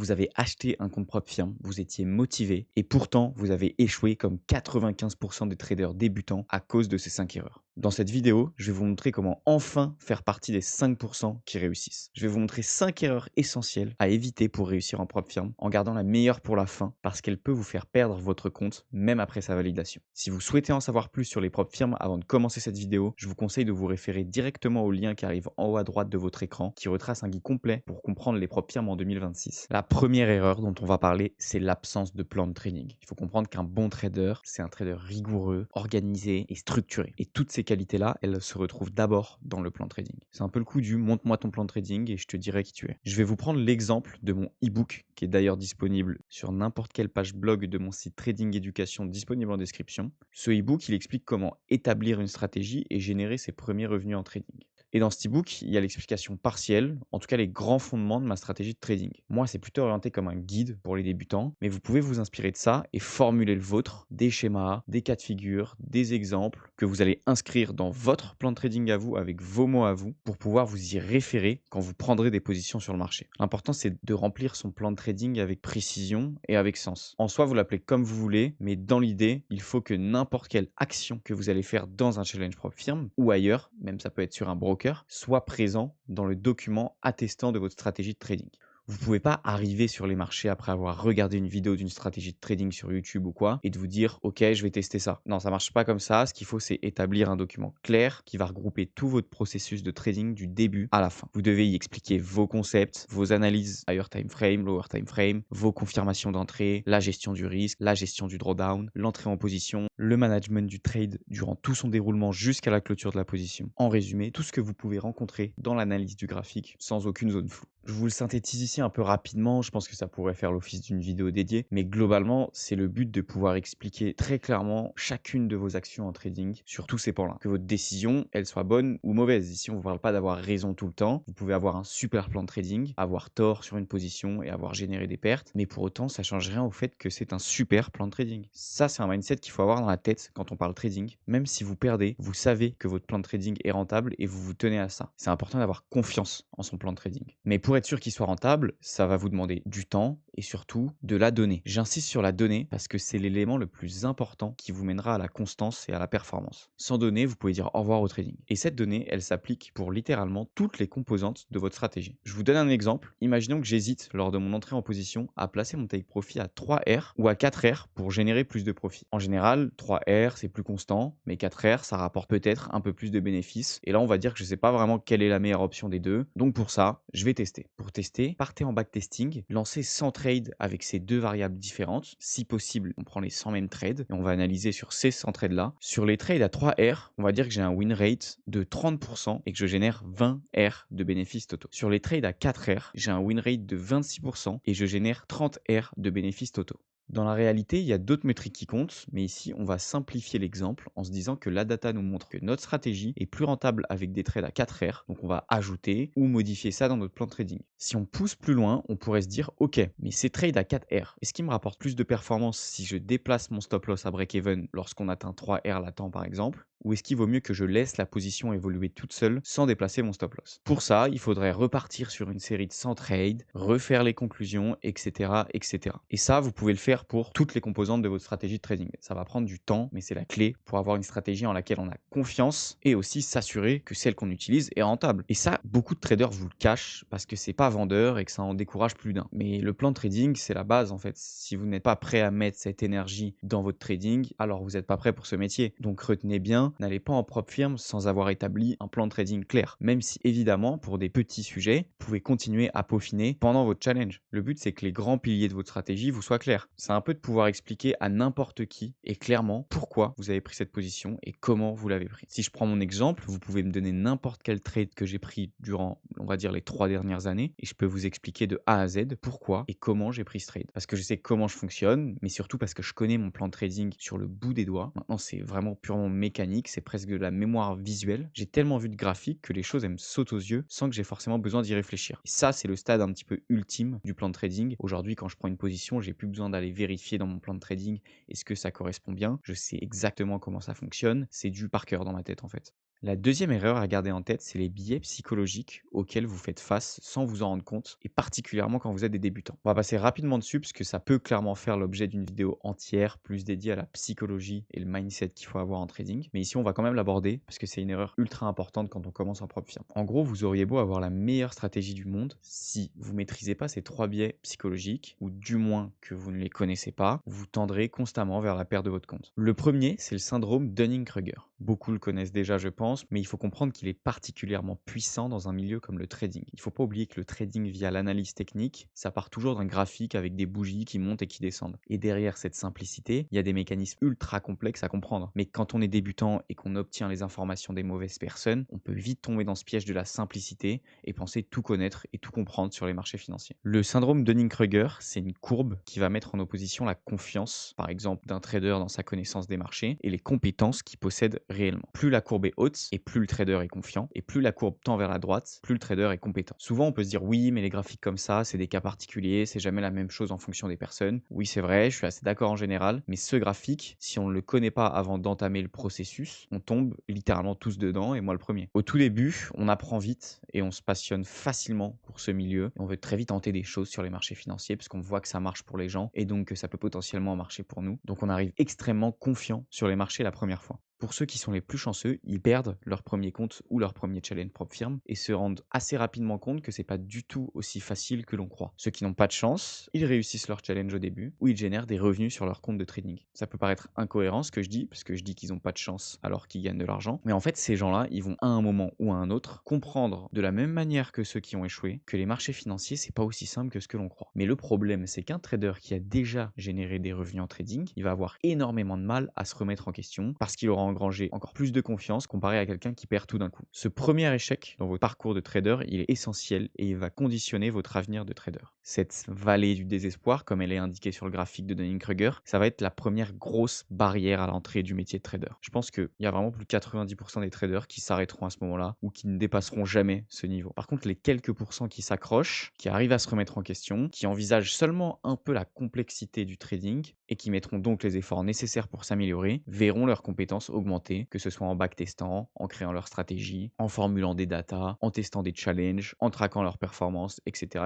Vous avez acheté un compte propre firme, vous étiez motivé et pourtant vous avez échoué comme 95% des traders débutants à cause de ces 5 erreurs. Dans cette vidéo, je vais vous montrer comment enfin faire partie des 5% qui réussissent. Je vais vous montrer 5 erreurs essentielles à éviter pour réussir en propre firme en gardant la meilleure pour la fin parce qu'elle peut vous faire perdre votre compte même après sa validation. Si vous souhaitez en savoir plus sur les propres firmes avant de commencer cette vidéo, je vous conseille de vous référer directement au lien qui arrive en haut à droite de votre écran qui retrace un guide complet pour comprendre les propres firmes en 2026. La première erreur dont on va parler, c'est l'absence de plan de trading. Il faut comprendre qu'un bon trader, c'est un trader rigoureux, organisé et structuré. Et toutes ces qualités-là, elles se retrouvent d'abord dans le plan de trading. C'est un peu le coup du montre-moi ton plan de trading et je te dirai qui tu es. Je vais vous prendre l'exemple de mon e-book qui est d'ailleurs disponible sur n'importe quelle page blog de mon site Trading Education disponible en description. Ce e-book, il explique comment établir une stratégie et générer ses premiers revenus en trading. Et dans cet e-book, il y a l'explication partielle, en tout cas les grands fondements de ma stratégie de trading. Moi, c'est plutôt orienté comme un guide pour les débutants, mais vous pouvez vous inspirer de ça et formuler le vôtre, des schémas, des cas de figure, des exemples que vous allez inscrire dans votre plan de trading à vous, avec vos mots à vous, pour pouvoir vous y référer quand vous prendrez des positions sur le marché. L'important, c'est de remplir son plan de trading avec précision et avec sens. En soi, vous l'appelez comme vous voulez, mais dans l'idée, il faut que n'importe quelle action que vous allez faire dans un challenge propre firme ou ailleurs, même ça peut être sur un broker, soit présent dans le document attestant de votre stratégie de trading. Vous ne pouvez pas arriver sur les marchés après avoir regardé une vidéo d'une stratégie de trading sur YouTube ou quoi et de vous dire OK, je vais tester ça. Non, ça marche pas comme ça. Ce qu'il faut, c'est établir un document clair qui va regrouper tout votre processus de trading du début à la fin. Vous devez y expliquer vos concepts, vos analyses higher time frame, lower time frame, vos confirmations d'entrée, la gestion du risque, la gestion du drawdown, l'entrée en position, le management du trade durant tout son déroulement jusqu'à la clôture de la position. En résumé, tout ce que vous pouvez rencontrer dans l'analyse du graphique sans aucune zone floue. Je vous le synthétise ici un peu rapidement, je pense que ça pourrait faire l'office d'une vidéo dédiée, mais globalement, c'est le but de pouvoir expliquer très clairement chacune de vos actions en trading sur tous ces points-là. Que votre décision, elle soit bonne ou mauvaise. Ici, on ne vous parle pas d'avoir raison tout le temps. Vous pouvez avoir un super plan de trading, avoir tort sur une position et avoir généré des pertes, mais pour autant, ça ne change rien au fait que c'est un super plan de trading. Ça, c'est un mindset qu'il faut avoir dans la tête quand on parle trading. Même si vous perdez, vous savez que votre plan de trading est rentable et vous vous tenez à ça. C'est important d'avoir confiance en son plan de trading. Mais pour être sûr qu'il soit rentable, ça va vous demander du temps et surtout de la donnée. J'insiste sur la donnée parce que c'est l'élément le plus important qui vous mènera à la constance et à la performance. Sans données, vous pouvez dire au revoir au trading. Et cette donnée, elle s'applique pour littéralement toutes les composantes de votre stratégie. Je vous donne un exemple. Imaginons que j'hésite lors de mon entrée en position à placer mon take profit à 3R ou à 4R pour générer plus de profit. En général, 3R c'est plus constant, mais 4R ça rapporte peut-être un peu plus de bénéfices. Et là, on va dire que je ne sais pas vraiment quelle est la meilleure option des deux. Donc pour ça, je vais tester. Pour tester, partez en backtesting, lancez 100 trades avec ces deux variables différentes. Si possible, on prend les 100 mêmes trades et on va analyser sur ces 100 trades-là. Sur les trades à 3R, on va dire que j'ai un win rate de 30% et que je génère 20 R de bénéfices totaux. Sur les trades à 4R, j'ai un win rate de 26% et je génère 30 R de bénéfices totaux. Dans la réalité, il y a d'autres métriques qui comptent, mais ici, on va simplifier l'exemple en se disant que la data nous montre que notre stratégie est plus rentable avec des trades à 4R, donc on va ajouter ou modifier ça dans notre plan de trading. Si on pousse plus loin, on pourrait se dire OK, mais ces trades à 4R, est-ce qu'ils me rapportent plus de performance si je déplace mon stop loss à break-even lorsqu'on atteint 3R latent par exemple, ou est-ce qu'il vaut mieux que je laisse la position évoluer toute seule sans déplacer mon stop loss? Pour ça, il faudrait repartir sur une série de 100 trades, refaire les conclusions, etc., etc. Et ça, vous pouvez le faire pour toutes les composantes de votre stratégie de trading. Ça va prendre du temps, mais c'est la clé pour avoir une stratégie en laquelle on a confiance et aussi s'assurer que celle qu'on utilise est rentable. Et ça, beaucoup de traders vous le cachent parce que c'est pas vendeur et que ça en décourage plus d'un. Mais le plan de trading, c'est la base en fait. Si vous n'êtes pas prêt à mettre cette énergie dans votre trading, alors vous n'êtes pas prêt pour ce métier. Donc retenez bien, n'allez pas en propre firme sans avoir établi un plan de trading clair. Même si évidemment, pour des petits sujets, vous pouvez continuer à peaufiner pendant votre challenge. Le but, c'est que les grands piliers de votre stratégie vous soient clairs. C'est un peu de pouvoir expliquer à n'importe qui et clairement pourquoi vous avez pris cette position et comment vous l'avez pris. Si je prends mon exemple, vous pouvez me donner n'importe quel trade que j'ai pris durant, on va dire, les 3 dernières années et je peux vous expliquer de A à Z pourquoi et comment j'ai pris ce trade. Parce que je sais comment je fonctionne, mais surtout parce que je connais mon plan de trading sur le bout des doigts. Maintenant, c'est vraiment purement mécanique, c'est presque de la mémoire visuelle. J'ai tellement vu de graphiques que les choses elles me sautent aux yeux sans que j'ai forcément besoin d'y réfléchir. Et ça, c'est le stade un petit peu ultime du plan de trading. Aujourd'hui, quand je prends une position, j'ai plus besoin d'aller vérifier dans mon plan de trading est-ce que ça correspond bien. Je sais exactement comment ça fonctionne. C'est du par cœur dans ma tête en fait. La deuxième erreur à garder en tête, c'est les biais psychologiques auxquels vous faites face sans vous en rendre compte, et particulièrement quand vous êtes des débutants. On va passer rapidement dessus parce que ça peut clairement faire l'objet d'une vidéo entière plus dédiée à la psychologie et le mindset qu'il faut avoir en trading. Mais ici, on va quand même l'aborder parce que c'est une erreur ultra importante quand on commence en propre firme. En gros, vous auriez beau avoir la meilleure stratégie du monde, si vous maîtrisez pas ces trois biais psychologiques, ou du moins que vous ne les connaissez pas, vous tendrez constamment vers la perte de votre compte. Le premier, c'est le syndrome Dunning-Kruger. Beaucoup le connaissent déjà, je pense, mais il faut comprendre qu'il est particulièrement puissant dans un milieu comme le trading. Il ne faut pas oublier que le trading via l'analyse technique, ça part toujours d'un graphique avec des bougies qui montent et qui descendent. Et derrière cette simplicité, il y a des mécanismes ultra complexes à comprendre. Mais quand on est débutant et qu'on obtient les informations des mauvaises personnes, on peut vite tomber dans ce piège de la simplicité et penser tout connaître et tout comprendre sur les marchés financiers. Le syndrome Dunning-Kruger, c'est une courbe qui va mettre en opposition la confiance, par exemple, d'un trader dans sa connaissance des marchés et les compétences qu'il possède réellement. Plus la courbe est haute et plus le trader est confiant, et plus la courbe tend vers la droite, plus le trader est compétent. Souvent, on peut se dire oui, mais les graphiques comme ça, c'est des cas particuliers, c'est jamais la même chose en fonction des personnes. Oui, c'est vrai, je suis assez d'accord en général, mais ce graphique, si on ne le connaît pas avant d'entamer le processus, on tombe littéralement tous dedans, et moi le premier. Au tout début, on apprend vite et on se passionne facilement pour ce milieu, et on veut très vite tenter des choses sur les marchés financiers parce qu'on voit que ça marche pour les gens et donc que ça peut potentiellement marcher pour nous. Donc on arrive extrêmement confiant sur les marchés la première fois. Pour ceux qui sont les plus chanceux, ils perdent leur premier compte ou leur premier challenge propre firme et se rendent assez rapidement compte que c'est pas du tout aussi facile que l'on croit. Ceux qui n'ont pas de chance, ils réussissent leur challenge au début ou ils génèrent des revenus sur leur compte de trading. Ça peut paraître incohérent ce que je dis, parce que je dis qu'ils n'ont pas de chance alors qu'ils gagnent de l'argent, mais en fait ces gens-là, ils vont à un moment ou à un autre comprendre de la même manière que ceux qui ont échoué que les marchés financiers c'est pas aussi simple que ce que l'on croit. Mais le problème c'est qu'un trader qui a déjà généré des revenus en trading, il va avoir énormément de mal à se remettre en question parce qu'il aura engranger encore plus de confiance comparé à quelqu'un qui perd tout d'un coup. Ce premier échec dans votre parcours de trader, il est essentiel et il va conditionner votre avenir de trader. Cette vallée du désespoir, comme elle est indiquée sur le graphique de Dunning-Kruger, ça va être la première grosse barrière à l'entrée du métier de trader. Je pense qu'il y a vraiment plus de 90% des traders qui s'arrêteront à ce moment-là ou qui ne dépasseront jamais ce niveau. Par contre, les quelques pourcents qui s'accrochent, qui arrivent à se remettre en question, qui envisagent seulement un peu la complexité du trading et qui mettront donc les efforts nécessaires pour s'améliorer, verront leurs compétences augmenter, que ce soit en backtestant, en créant leur stratégie, en formulant des datas, en testant des challenges, en traquant leurs performances, etc.,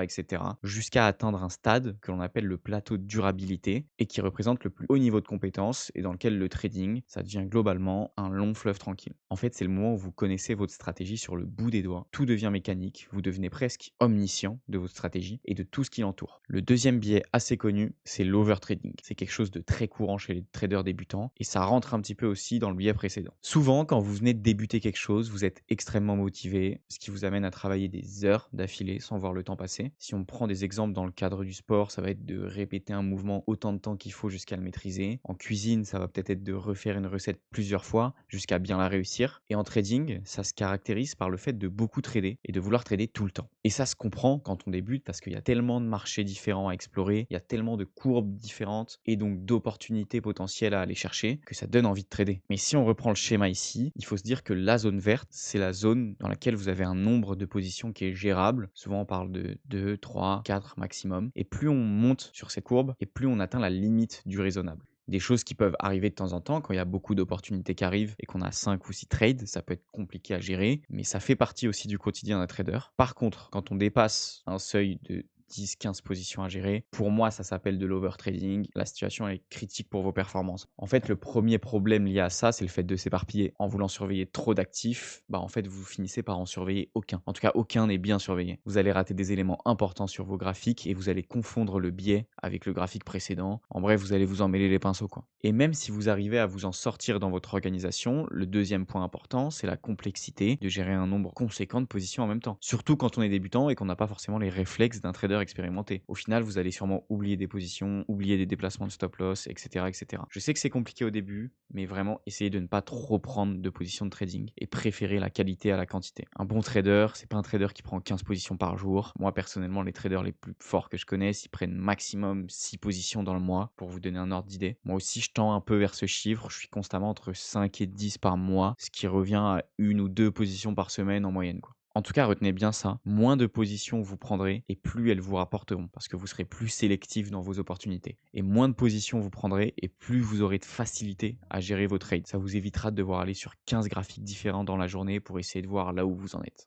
jusqu'à atteindre un stade que l'on appelle le plateau de durabilité et qui représente le plus haut niveau de compétence et dans lequel le trading, ça devient globalement un long fleuve tranquille. En fait, c'est le moment où vous connaissez votre stratégie sur le bout des doigts, tout devient mécanique, vous devenez presque omniscient de votre stratégie et de tout ce qui l'entoure. Le deuxième biais assez connu, c'est l'overtrading. C'est quelque chose de très courant chez les traders débutants et ça rentre un petit peu aussi dans le biais précédent. Souvent, quand vous venez de débuter quelque chose, vous êtes extrêmement motivé, ce qui vous amène à travailler des heures d'affilée sans voir le temps passer. Si on prend des exemples dans le cadre du sport, ça va être de répéter un mouvement autant de temps qu'il faut jusqu'à le maîtriser. En cuisine, ça va peut-être être de refaire une recette plusieurs fois jusqu'à bien la réussir. Et en trading, ça se caractérise par le fait de beaucoup trader et de vouloir trader tout le temps. Et ça se comprend quand on débute parce qu'il y a tellement de marchés différents à explorer, il y a tellement de courbes différentes et donc d'opportunités potentielles à aller chercher que ça donne envie de trader. Mais si on reprend le schéma ici, il faut se dire que la zone verte, c'est la zone dans laquelle vous avez un nombre de positions qui est gérable. Souvent, on parle de 2, 3, 4 maximum. Et plus on monte sur ces courbes, et plus on atteint la limite du raisonnable. Des choses qui peuvent arriver de temps en temps quand il y a beaucoup d'opportunités qui arrivent et qu'on a 5 ou 6 trades, ça peut être compliqué à gérer, mais ça fait partie aussi du quotidien d'un trader. Par contre, quand on dépasse un seuil de 10-15 positions à gérer. Pour moi, ça s'appelle de l'overtrading. La situation est critique pour vos performances. En fait, le premier problème lié à ça, c'est le fait de s'éparpiller. En voulant surveiller trop d'actifs, en fait, vous finissez par en surveiller aucun. En tout cas, aucun n'est bien surveillé. Vous allez rater des éléments importants sur vos graphiques et vous allez confondre le biais avec le graphique précédent. En bref, vous allez vous emmêler les pinceaux, quoi. Et même si vous arrivez à vous en sortir dans votre organisation, le deuxième point important, c'est la complexité de gérer un nombre conséquent de positions en même temps. Surtout quand on est débutant et qu'on n'a pas forcément les réflexes d'un trader expérimenté. Au final, vous allez sûrement oublier des positions, oublier des déplacements de stop loss, etc. Je sais que c'est compliqué au début, mais vraiment essayez de ne pas trop prendre de positions de trading et préférez la qualité à la quantité. Un bon trader, c'est pas un trader qui prend 15 positions par jour. Moi, personnellement, les traders les plus forts que je connaisse, ils prennent maximum 6 positions dans le mois, pour vous donner un ordre d'idée. Moi aussi, je tends un peu vers ce chiffre. Je suis constamment entre 5 et 10 par mois, ce qui revient à 1 ou 2 positions par semaine en moyenne, quoi. En tout cas, retenez bien ça, moins de positions vous prendrez et plus elles vous rapporteront parce que vous serez plus sélectif dans vos opportunités. Et moins de positions vous prendrez et plus vous aurez de facilité à gérer vos trades. Ça vous évitera de devoir aller sur 15 graphiques différents dans la journée pour essayer de voir là où vous en êtes.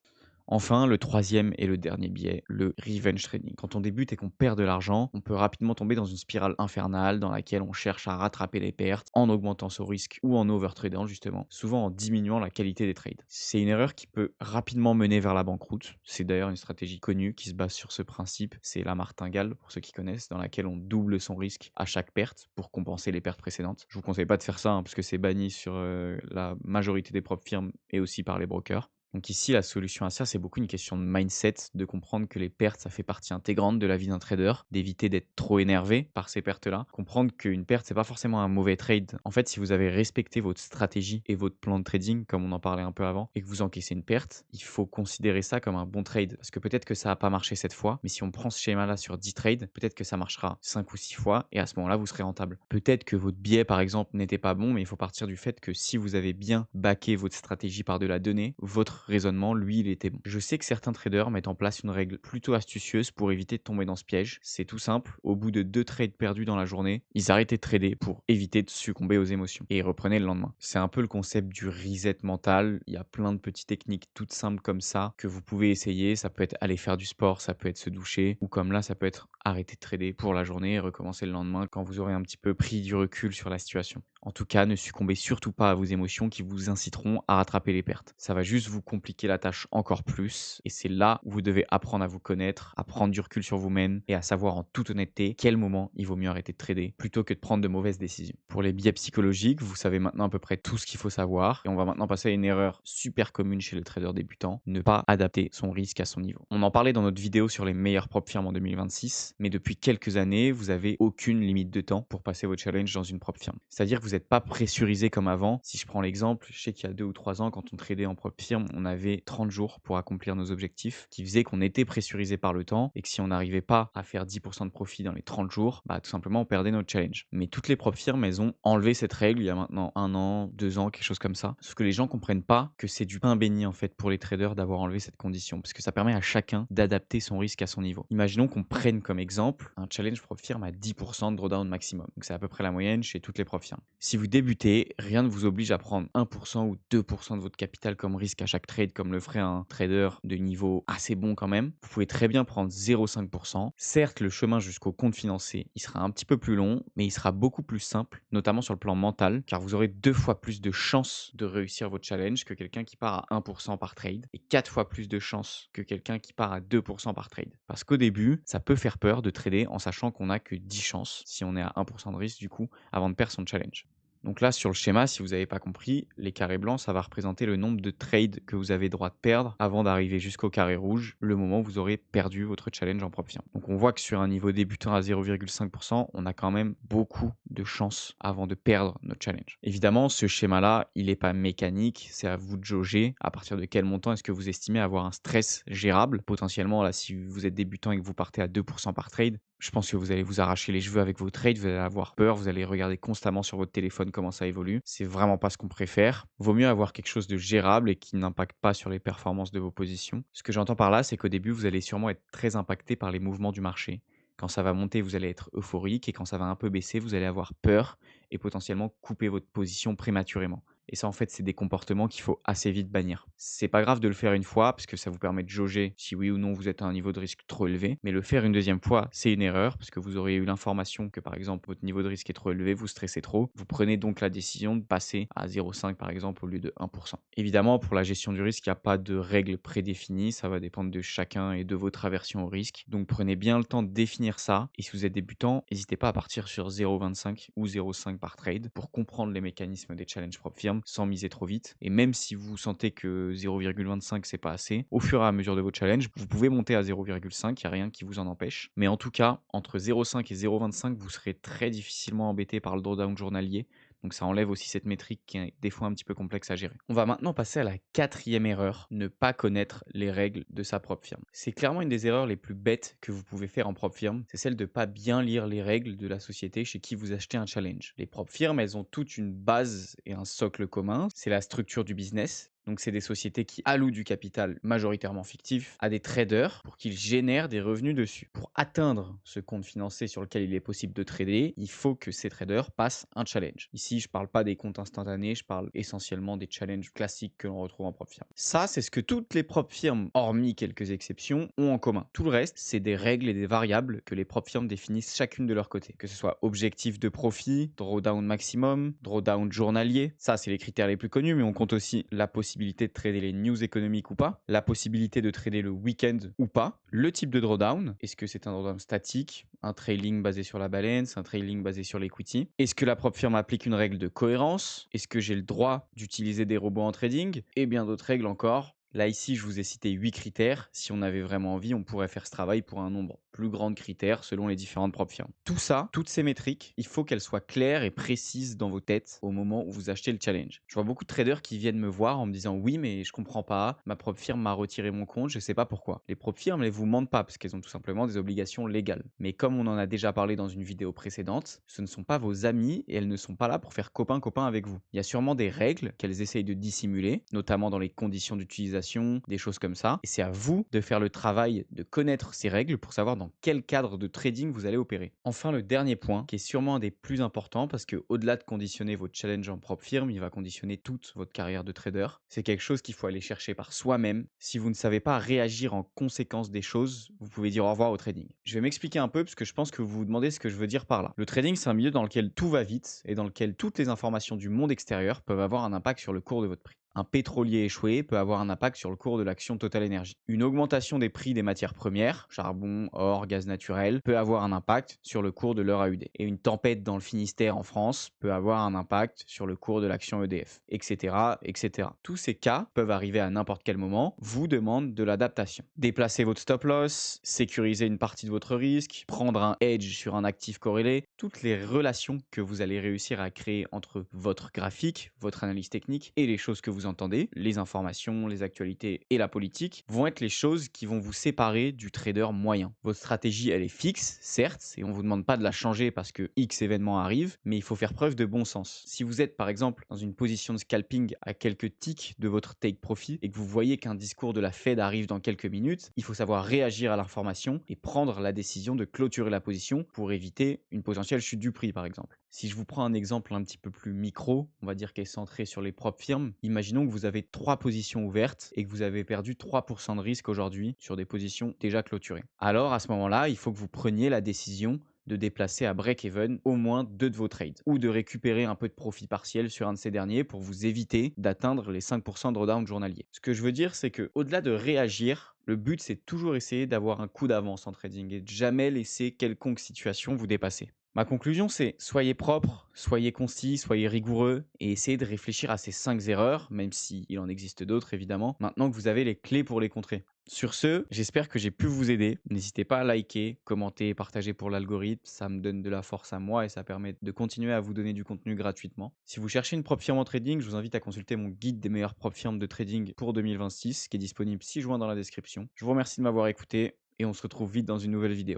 Enfin, le troisième et le dernier biais, le revenge trading. Quand on débute et qu'on perd de l'argent, on peut rapidement tomber dans une spirale infernale dans laquelle on cherche à rattraper les pertes en augmentant son risque ou en overtradant justement, souvent en diminuant la qualité des trades. C'est une erreur qui peut rapidement mener vers la banqueroute. C'est d'ailleurs une stratégie connue qui se base sur ce principe, c'est la martingale pour ceux qui connaissent, dans laquelle on double son risque à chaque perte pour compenser les pertes précédentes. Je vous conseille pas de faire ça parce que c'est banni sur la majorité des propres firmes et aussi par les brokers. Donc ici, la solution à ça, c'est beaucoup une question de mindset, de comprendre que les pertes, ça fait partie intégrante de la vie d'un trader, d'éviter d'être trop énervé par ces pertes-là, comprendre qu'une perte, c'est pas forcément un mauvais trade. En fait, si vous avez respecté votre stratégie et votre plan de trading, comme on en parlait un peu avant, et que vous encaissez une perte, il faut considérer ça comme un bon trade. Parce que peut-être que ça n'a pas marché cette fois, mais si on prend ce schéma-là sur 10 trades, peut-être que ça marchera 5 ou 6 fois, et à ce moment-là, vous serez rentable. Peut-être que votre biais, par exemple, n'était pas bon, mais il faut partir du fait que si vous avez bien backé votre stratégie par de la donnée, votre raisonnement, lui, il était bon. Je sais que certains traders mettent en place une règle plutôt astucieuse pour éviter de tomber dans ce piège. C'est tout simple, au bout de 2 trades perdus dans la journée, ils arrêtaient de trader pour éviter de succomber aux émotions et ils reprenaient le lendemain. C'est un peu le concept du reset mental. Il y a plein de petites techniques toutes simples comme ça que vous pouvez essayer. Ça peut être aller faire du sport, ça peut être se doucher ou comme là, ça peut être arrêter de trader pour la journée et recommencer le lendemain quand vous aurez un petit peu pris du recul sur la situation. En tout cas, ne succombez surtout pas à vos émotions qui vous inciteront à rattraper les pertes. Ça va juste vous compliquer la tâche encore plus et c'est là où vous devez apprendre à vous connaître, à prendre du recul sur vous-même et à savoir en toute honnêteté quel moment il vaut mieux arrêter de trader plutôt que de prendre de mauvaises décisions. Pour les biais psychologiques, vous savez maintenant à peu près tout ce qu'il faut savoir et on va maintenant passer à une erreur super commune chez les traders débutants, ne pas adapter son risque à son niveau. On en parlait dans notre vidéo sur les meilleures propres firmes en 2026, mais depuis quelques années, vous avez aucune limite de temps pour passer votre challenge dans une propre firme. C'est-à-dire que vous n'êtes pas pressurisé comme avant. Si je prends l'exemple, je sais qu'il y a 2 ou 3 ans, quand on tradait en propre firme, on avait 30 jours pour accomplir nos objectifs, qui faisait qu'on était pressurisé par le temps et que si on n'arrivait pas à faire 10% de profit dans les 30 jours, bah, tout simplement, on perdait notre challenge. Mais toutes les propres firmes, elles ont enlevé cette règle il y a maintenant 1 an, 2 ans, quelque chose comme ça. Sauf que les gens comprennent pas que c'est du pain béni en fait pour les traders d'avoir enlevé cette condition, parce que ça permet à chacun d'adapter son risque à son niveau. Imaginons qu'on prenne comme exemple un challenge propre firme à 10% de drawdown maximum. Donc c'est à peu près la moyenne chez toutes les propres firmes. Si vous débutez, rien ne vous oblige à prendre 1% ou 2% de votre capital comme risque à chaque trade, comme le ferait un trader de niveau assez bon quand même. Vous pouvez très bien prendre 0,5%. Certes, le chemin jusqu'au compte financier, il sera un petit peu plus long, mais il sera beaucoup plus simple, notamment sur le plan mental, car vous aurez 2 fois plus de chances de réussir votre challenge que quelqu'un qui part à 1% par trade, et 4 fois plus de chances que quelqu'un qui part à 2% par trade. Parce qu'au début, ça peut faire peur de trader en sachant qu'on n'a que 10 chances, si on est à 1% de risque du coup, avant de perdre son challenge. Donc là, sur le schéma, si vous n'avez pas compris, les carrés blancs, ça va représenter le nombre de trades que vous avez droit de perdre avant d'arriver jusqu'au carré rouge, le moment où vous aurez perdu votre challenge en propre firme. Donc on voit que sur un niveau débutant à 0,5%, on a quand même beaucoup de chances avant de perdre notre challenge. Évidemment, ce schéma-là, il n'est pas mécanique, c'est à vous de jauger à partir de quel montant est-ce que vous estimez avoir un stress gérable. Potentiellement, là, si vous êtes débutant et que vous partez à 2% par trade, je pense que vous allez vous arracher les cheveux avec vos trades, vous allez avoir peur, vous allez regarder constamment sur votre téléphone comment ça évolue. C'est vraiment pas ce qu'on préfère. Vaut mieux avoir quelque chose de gérable et qui n'impacte pas sur les performances de vos positions. Ce que j'entends par là, c'est qu'au début, vous allez sûrement être très impacté par les mouvements du marché. Quand ça va monter, vous allez être euphorique et quand ça va un peu baisser, vous allez avoir peur et potentiellement couper votre position prématurément. Et ça, en fait, c'est des comportements qu'il faut assez vite bannir. C'est pas grave de le faire une fois parce que ça vous permet de jauger si oui ou non vous êtes à un niveau de risque trop élevé. Mais le faire une deuxième fois, c'est une erreur parce que vous aurez eu l'information que par exemple votre niveau de risque est trop élevé, vous stressez trop. Vous prenez donc la décision de passer à 0,5 par exemple au lieu de 1%. Évidemment, pour la gestion du risque, il n'y a pas de règle prédéfinie. Ça va dépendre de chacun et de votre aversion au risque. Donc prenez bien le temps de définir ça. Et si vous êtes débutant, n'hésitez pas à partir sur 0,25 ou 0,5 par trade pour comprendre les mécanismes des challenges propres firmes sans miser trop vite. Et même si vous sentez que 0,25 c'est pas assez, au fur et à mesure de vos challenges, vous pouvez monter à 0,5, il n'y a rien qui vous en empêche. Mais en tout cas, entre 0,5 et 0,25, vous serez très difficilement embêté par le drawdown journalier. Donc ça enlève aussi cette métrique qui est des fois un petit peu complexe à gérer. On va maintenant passer à la quatrième erreur, ne pas connaître les règles de sa propre firme. C'est clairement une des erreurs les plus bêtes que vous pouvez faire en propre firme, c'est celle de ne pas bien lire les règles de la société chez qui vous achetez un challenge. Les propres firmes, elles ont toute une base et un socle commun, c'est la structure du business. Donc, c'est des sociétés qui allouent du capital majoritairement fictif à des traders pour qu'ils génèrent des revenus dessus. Pour atteindre ce compte financier sur lequel il est possible de trader, il faut que ces traders passent un challenge. Ici, je ne parle pas des comptes instantanés, je parle essentiellement des challenges classiques que l'on retrouve en prop firme. Ça, c'est ce que toutes les prop firmes, hormis quelques exceptions, ont en commun. Tout le reste, c'est des règles et des variables que les prop firmes définissent chacune de leur côté. Que ce soit objectif de profit, drawdown maximum, drawdown journalier. Ça, c'est les critères les plus connus, mais on compte aussi la possibilité de trader les news économiques ou pas, la possibilité de trader le week-end ou pas, le type de drawdown. Est-ce que c'est un drawdown statique, un trailing basé sur la balance, un trailing basé sur l'equity? Est-ce que la prop firme applique une règle de cohérence? Est-ce que j'ai le droit d'utiliser des robots en trading? Et bien d'autres règles encore. Là, ici, je vous ai cité 8 critères. Si on avait vraiment envie, on pourrait faire ce travail pour un nombre plus grand de critères selon les différentes prop firmes. Tout ça, toutes ces métriques, il faut qu'elles soient claires et précises dans vos têtes au moment où vous achetez le challenge. Je vois beaucoup de traders qui viennent me voir en me disant oui, mais je comprends pas, ma prop firme m'a retiré mon compte, je sais pas pourquoi. Les prop firmes, elles vous mentent pas parce qu'elles ont tout simplement des obligations légales. Mais comme on en a déjà parlé dans une vidéo précédente, ce ne sont pas vos amis et elles ne sont pas là pour faire copain-copain avec vous. Il y a sûrement des règles qu'elles essayent de dissimuler, notamment dans les conditions d'utilisation, des choses comme ça. Et c'est à vous de faire le travail de connaître ces règles pour savoir dans quel cadre de trading vous allez opérer. Enfin, le dernier point, qui est sûrement un des plus importants parce que au-delà de conditionner votre challenge en propre firme, il va conditionner toute votre carrière de trader. C'est quelque chose qu'il faut aller chercher par soi-même. Si vous ne savez pas réagir en conséquence des choses, vous pouvez dire au revoir au trading. Je vais m'expliquer un peu parce que je pense que vous vous demandez ce que je veux dire par là. Le trading, c'est un milieu dans lequel tout va vite et dans lequel toutes les informations du monde extérieur peuvent avoir un impact sur le cours de votre prix. Un pétrolier échoué peut avoir un impact sur le cours de l'action Total Energy. Une augmentation des prix des matières premières, charbon, or, gaz naturel, peut avoir un impact sur le cours de l'heure AUD. Et une tempête dans le Finistère en France peut avoir un impact sur le cours de l'action EDF, etc., etc. Tous ces cas peuvent arriver à n'importe quel moment, vous demandent de l'adaptation. Déplacer votre stop loss, sécuriser une partie de votre risque, prendre un hedge sur un actif corrélé, toutes les relations que vous allez réussir à créer entre votre graphique, votre analyse technique et les choses que vous entendez, les informations, les actualités et la politique, vont être les choses qui vont vous séparer du trader moyen. Votre stratégie, elle est fixe, certes, et on ne vous demande pas de la changer parce que X événements arrivent, mais il faut faire preuve de bon sens. Si vous êtes par exemple dans une position de scalping à quelques ticks de votre take profit et que vous voyez qu'un discours de la Fed arrive dans quelques minutes, il faut savoir réagir à l'information et prendre la décision de clôturer la position pour éviter une potentielle chute du prix par exemple. Si je vous prends un exemple un petit peu plus micro, on va dire qu'il est centré sur les propres firmes, imaginons que vous avez 3 positions ouvertes et que vous avez perdu 3% de risque aujourd'hui sur des positions déjà clôturées. Alors à ce moment-là, il faut que vous preniez la décision de déplacer à break-even au moins 2 de vos trades ou de récupérer un peu de profit partiel sur un de ces derniers pour vous éviter d'atteindre les 5% de drawdown journalier. Ce que je veux dire, c'est que au-delà de réagir, le but c'est toujours essayer d'avoir un coup d'avance en trading et de jamais laisser quelconque situation vous dépasser. Ma conclusion, c'est soyez propre, soyez concis, soyez rigoureux et essayez de réfléchir à ces 5 erreurs, même s'il en existe d'autres évidemment, maintenant que vous avez les clés pour les contrer. Sur ce, j'espère que j'ai pu vous aider. N'hésitez pas à liker, commenter, partager pour l'algorithme. Ça me donne de la force à moi et ça permet de continuer à vous donner du contenu gratuitement. Si vous cherchez une propre firme en trading, je vous invite à consulter mon guide des meilleures propres firmes de trading pour 2026 qui est disponible 6 juin dans la description. Je vous remercie de m'avoir écouté et on se retrouve vite dans une nouvelle vidéo.